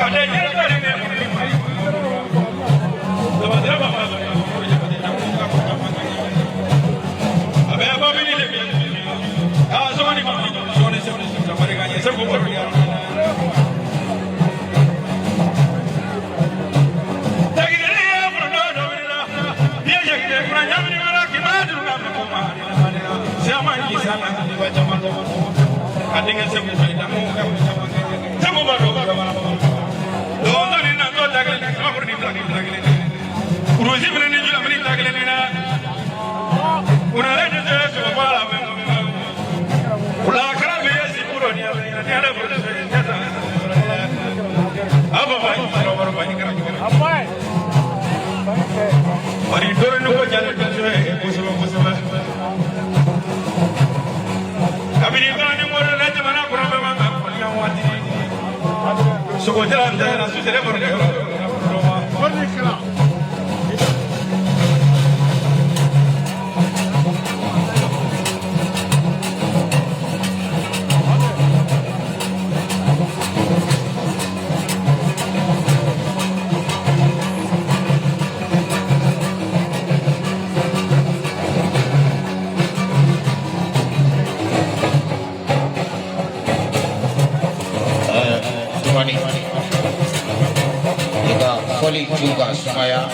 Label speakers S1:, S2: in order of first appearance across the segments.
S1: Kade juga supaya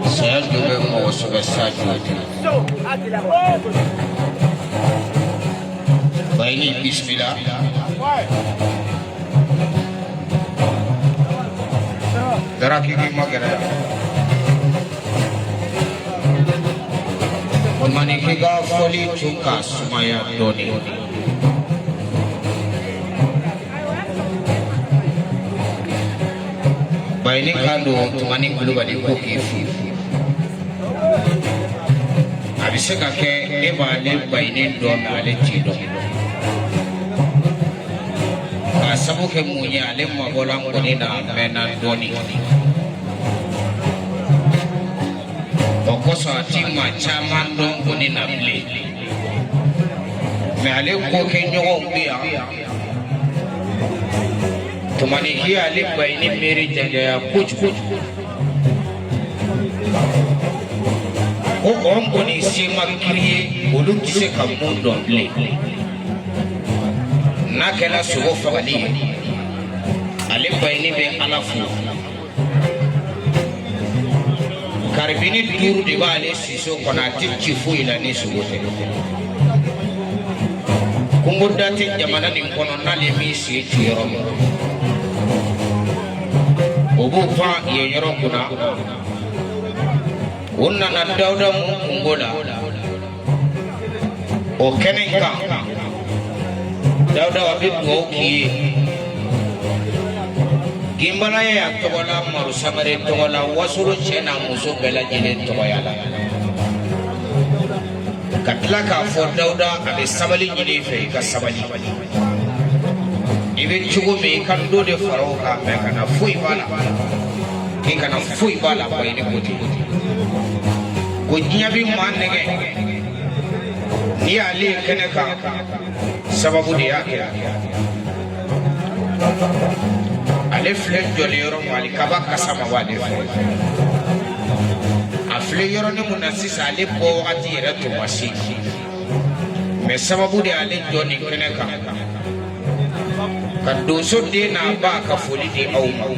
S1: saya juga mau sebesar itu. Baik, bismillah. Darah kiki magera. Manikiga foli juga supaya doni. Baini kando tumani kulubali kokifu abise kake ebale baini do ale chido asabu ke munya ale mabola ngoni na mena doni okoso atima chaman do ngoni na ble me ale ko ke nyogo biya tumani hiya ali baini meri jaya kuch o onko ni sima kriye olu kise ka mundo le na kala sugo fagadi ali baini be alafu karibini duru de bale siso kona tichifu ila ni sugo te kungoda te jamana ni kono na le mi si tiro obu fa ye yoro kuna unna na dawda ngola o kenenka dawda wabi ngoki gimbala ya togola maru samare togola wasuru chena muso bela jele togoyala katla ka fo dawda abe sabali jele fe ka sabali ibe chugo me kan do de faro ka me kana fui bala ki kana fui bala ko ini koti ko nyabi manege ni ali kene ka sababu dia ale fle jole yoro wali kaba kasama wali afle yoro ne munassis ale bo wakati yere to masi me sababu dia ale joni kene ka kadoso de na ba ka foli de awma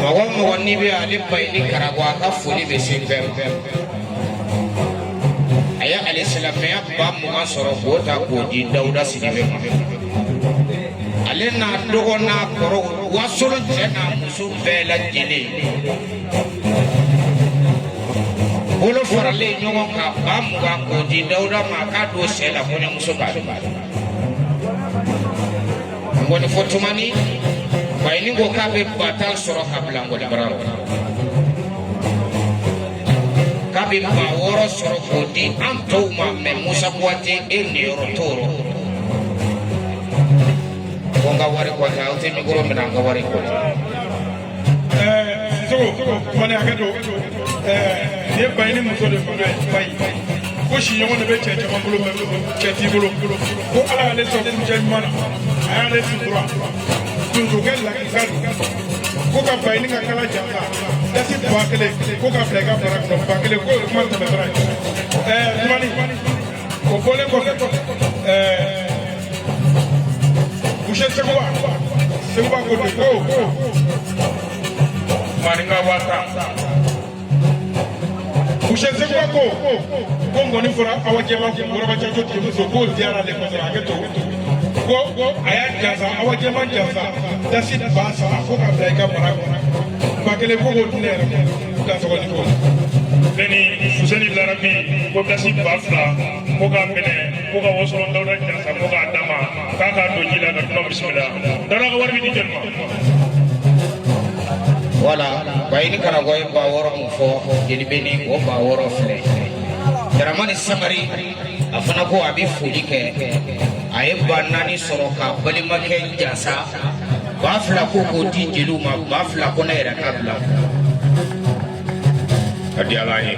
S1: mago ni be ale bayni karagwa ka foli be simbe aya alayhi salam ya ba mu masoro bota ko di dauda sidibe ale na dogo na koro wasolo jena musu bela jile bolo farale nyongo ka ba mu ko di dauda ma ka do sela ko musu ba ngoni fotumani bayni go kabe batal soro habla ngol baraw kabe ba woro soro kodi anto ma me musa kwate eni rotoro konga wari kwa ta uti migoro mina nga wari kwa
S2: so mane akato ye bayni muso de bay ko shi yongo ne be cheche mambulo cheti bulo ko ala le so ku jemana ale sudura tundu gella kadu ko ka bayni ka kala jamba dasi bakele ko ka flega para ko bakele ko man ta bara tumani ko bole ko bushe seguba ko de ko maninga wata ko Ushense kwako kongo ni fura awajema ngora chacho timuso ko diara le ko aketo ko aya jaza awajema jaza dasi basa ko ka blaika marago bakele ko ko tinere ka so ko beni Fuseni Larabi ko dasi bafla ko ka mene ko ka wosoro dawda jaza ko ka dama ka ka do jila ka no bismillah dara ko warbi di jenma
S1: wala bayini kana goy ba woro mu fo jeni beni ko ba woro fle jaramani samari afana ko abi fuli ke ay banani soroka bali make jasa ba fla ko ko di jelu ma ba fla ko na era kabla adi alahi